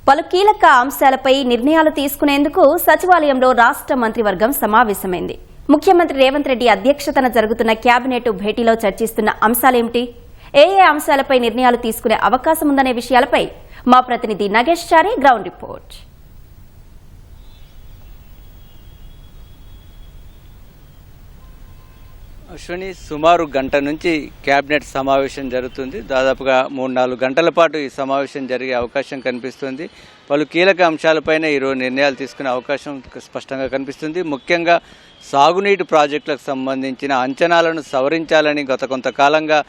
పలు కీలక అంశాలపై నిర్ణయాలు తీసుకునేందుకు సచివాలయంలో రాష్ట్ర మంత్రివర్గం సమావేశమైంది. ముఖ్యమంత్రి రేవంత్ రెడ్డి అధ్యక్షతన జరుగుతున్న కేబినెట్ భేటీలో చర్చిస్తున్న అంశాలేమిటి, ఏ అంశాలపై నిర్ణయాలు తీసుకునే అవకాశం ఉందనే విషయాలపై మా ప్రతినిధి నగేష్ చారి గ్రౌండ్ రిపోర్ట్. అశ్విని, సుమారు గంట నుంచి కేబినెట్ సమావేశం జరుగుతుంది. దాదాపుగా 3-4 గంటల పాటు ఈ సమావేశం జరిగే అవకాశం కనిపిస్తుంది. పలు కీలక అంశాలపైన ఈరోజు నిర్ణయాలు తీసుకునే అవకాశం స్పష్టంగా కనిపిస్తుంది. ముఖ్యంగా సాగునీటి ప్రాజెక్టులకు సంబంధించిన అంచనాలను సవరించాలని గత కొంతకాలంగా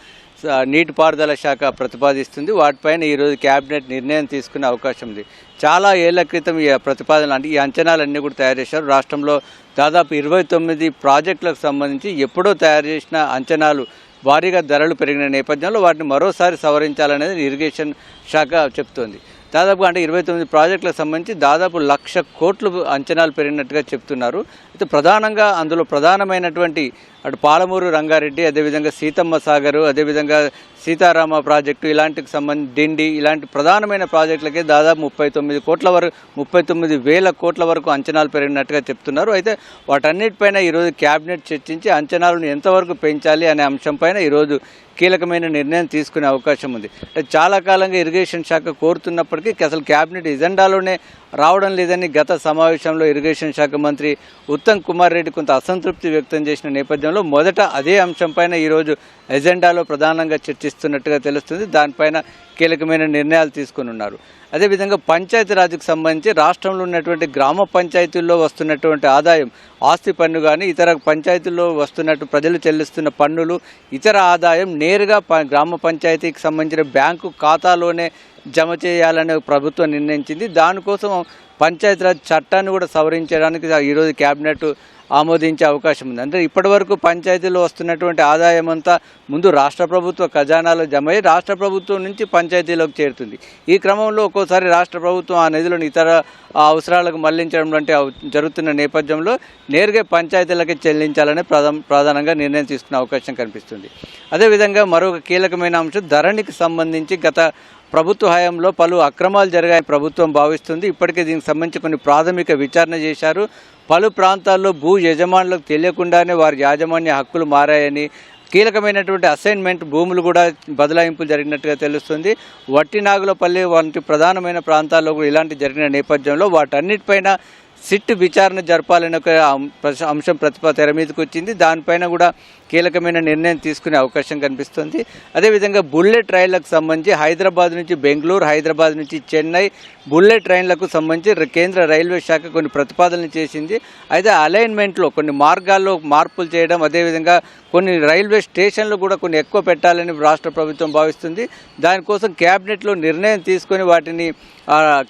నీటిపారుదల శాఖ ప్రతిపాదిస్తుంది. వాటిపైన ఈరోజు కేబినెట్ నిర్ణయం తీసుకునే అవకాశం ఉంది. చాలా ఏళ్ల క్రితం ఈ ప్రతిపాదన అంటే ఈ అంచనాలన్నీ కూడా తయారు చేశారు. రాష్ట్రంలో దాదాపు 29 ప్రాజెక్టులకు సంబంధించి ఎప్పుడో తయారు చేసిన అంచనాలు భారీగా ధరలు పెరిగిన నేపథ్యంలో వాటిని మరోసారి సవరించాలనేది ఇరిగేషన్ శాఖ చెప్తోంది. దాదాపు అంటే 29 ప్రాజెక్టులకు సంబంధించి దాదాపు 1,00,000 కోట్లు అంచనాలు పెరిగినట్టుగా చెప్తున్నారు. అయితే ప్రధానంగా అందులో ప్రధానమైనటువంటి అటు పాలమూరు రంగారెడ్డి, అదేవిధంగా సీతమ్మ సాగరు, అదేవిధంగా సీతారామ ప్రాజెక్టు, ఇలాంటికి సంబంధించి డిండి, ఇలాంటి ప్రధానమైన ప్రాజెక్టులకే దాదాపు 39,000 కోట్ల వరకు అంచనాలు పెరిగినట్టుగా చెప్తున్నారు. అయితే వాటన్నిటిపైన ఈరోజు కేబినెట్ చర్చించి అంచనాలను ఎంతవరకు పెంచాలి అనే అంశంపైన ఈరోజు కీలకమైన నిర్ణయం తీసుకునే అవకాశం ఉంది. అంటే చాలా కాలంగా ఇరిగేషన్ శాఖ కోరుతున్నప్పటికీ అసలు కేబినెట్ ఎజెండాలోనే రావడం లేదని గత సమావేశంలో ఇరిగేషన్ శాఖ మంత్రి ఉత్తమ్ కుమార్ రెడ్డి కొంత అసంతృప్తి వ్యక్తం చేసిన నేపథ్యంలో మొదట అదే అంశంపైన ఈరోజు ఎజెండాలో ప్రధానంగా చర్చిస్తున్నట్టుగా తెలుస్తుంది. దానిపైన కీలకమైన నిర్ణయాలు తీసుకుని ఉన్నారు. అదేవిధంగా పంచాయతీరాజ్కి సంబంధించి రాష్ట్రంలో ఉన్నటువంటి గ్రామ పంచాయతీల్లో వస్తున్నటువంటి ఆదాయం, ఆస్తి పన్ను కానీ ఇతర పంచాయతీల్లో వస్తున్నట్టు ప్రజలు చెల్లిస్తున్న పన్నులు, ఇతర ఆదాయం నేరుగా గ్రామ పంచాయతీకి సంబంధించిన బ్యాంకు ఖాతాలోనే జమ చేయాలని ప్రభుత్వం నిర్ణయించింది. దానికోసం పంచాయతీరాజ్ చట్టాన్ని కూడా సవరించడానికి ఈరోజు కేబినెట్ ఆమోదించే అవకాశం ఉంది. అంటే ఇప్పటివరకు పంచాయతీలో వస్తున్నటువంటి ఆదాయం అంతా ముందు రాష్ట్ర ప్రభుత్వ ఖజానాలో జమ అయ్యి రాష్ట్ర ప్రభుత్వం నుంచి పంచాయతీలోకి చేరుతుంది. ఈ క్రమంలో ఒక్కోసారి రాష్ట్ర ప్రభుత్వం ఆ నిధులను ఇతర అవసరాలకు మళ్లించడం వంటి జరుగుతున్న నేపథ్యంలో నేరుగా పంచాయతీలకే చెల్లించాలని ప్రధానంగా నిర్ణయం తీసుకునే అవకాశం కనిపిస్తుంది. అదేవిధంగా మరొక కీలకమైన అంశం ధరణికి సంబంధించి గత ప్రభుత్వ హయాంలో పలు అక్రమాలు జరిగాయని ప్రభుత్వం భావిస్తుంది. ఇప్పటికే దీనికి సంబంధించి కొన్ని ప్రాథమిక విచారణ చేశారు. పలు ప్రాంతాల్లో భూ యజమానులకు తెలియకుండానే వారి యాజమాన్య హక్కులు మారాయని, కీలకమైనటువంటి అసైన్మెంట్ భూములు కూడా బదలాయింపులు జరిగినట్టుగా తెలుస్తుంది. వట్టినాగులపల్లి వంటి ప్రధానమైన ప్రాంతాల్లో కూడా ఇలాంటి జరిగిన నేపథ్యంలో వాటన్నిటిపైన సిట్ విచారణ జరపాలనే ఒక అంశం తెర మీదకి వచ్చింది. దానిపైన కూడా కీలకమైన నిర్ణయం తీసుకునే అవకాశం కనిపిస్తుంది. అదేవిధంగా బుల్లెట్ రైళ్లకు సంబంధించి హైదరాబాద్ నుంచి బెంగళూరు, హైదరాబాద్ నుంచి చెన్నై బుల్లెట్ ట్రైన్లకు సంబంధించి కేంద్ర రైల్వే శాఖ కొన్ని ప్రతిపాదనలు చేసింది. అయితే అలైన్మెంట్లో కొన్ని మార్గాల్లో మార్పులు చేయడం, అదేవిధంగా కొన్ని రైల్వే స్టేషన్లు కూడా కొన్ని ఎక్కువ పెట్టాలని రాష్ట్ర ప్రభుత్వం భావిస్తుంది. దానికోసం కేబినెట్లో నిర్ణయం తీసుకొని వాటిని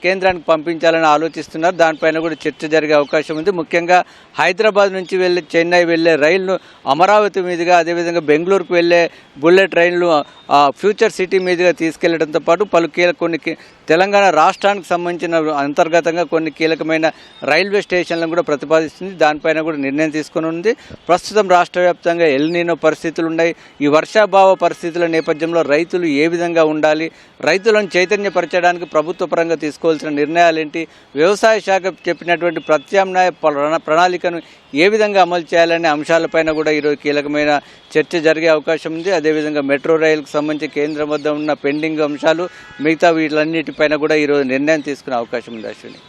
కేంద్రానికి పంపించాలని ఆలోచిస్తున్నారు. దానిపైన కూడా చర్చ జరిగే అవకాశం ఉంది. ముఖ్యంగా హైదరాబాద్ నుంచి వెళ్ళి చెన్నై వెళ్ళే రైళ్లు అమరావతి మీదుగా, అదేవిధంగా బెంగళూరుకు వెళ్ళే బుల్లెట్ ట్రైన్లు ఫ్యూచర్ సిటీ మీదుగా తీసుకెళ్లడంతో పాటు కొన్ని తెలంగాణ రాష్ట్రానికి సంబంధించిన అంతర్గతంగా కొన్ని కీలకమైన రైల్వే స్టేషన్లను కూడా ప్రతిపాదిస్తుంది. దానిపైన కూడా నిర్ణయం తీసుకుని ఉంది. ప్రస్తుతం రాష్ట్ర వ్యాప్తంగా ఎల్ నీనో పరిస్థితులు ఉన్నాయి. ఈ వర్షాభావ పరిస్థితుల నేపథ్యంలో రైతులు ఏ విధంగా ఉండాలి, రైతులను చైతన్యపరచడానికి ప్రభుత్వ పరంగా తీసుకోవాల్సిన నిర్ణయాలు ఏంటి, వ్యవసాయ శాఖ చెప్పినటువంటి ప్రత్యామ్నాయ ప్రణాళికను ఏ విధంగా అమలు చేయాలనే అంశాలపైన కూడా ఈరోజు కీలకమైన చర్చ జరిగే అవకాశం ఉంది. అదేవిధంగా మెట్రో రైలుకు సంబంధించి కేంద్రం వద్ద ఉన్న పెండింగ్ అంశాలు, మిగతా వీటన్నిటిపైన కూడా ఈరోజు నిర్ణయం తీసుకునే అవకాశం ఉంది. అశ్విని.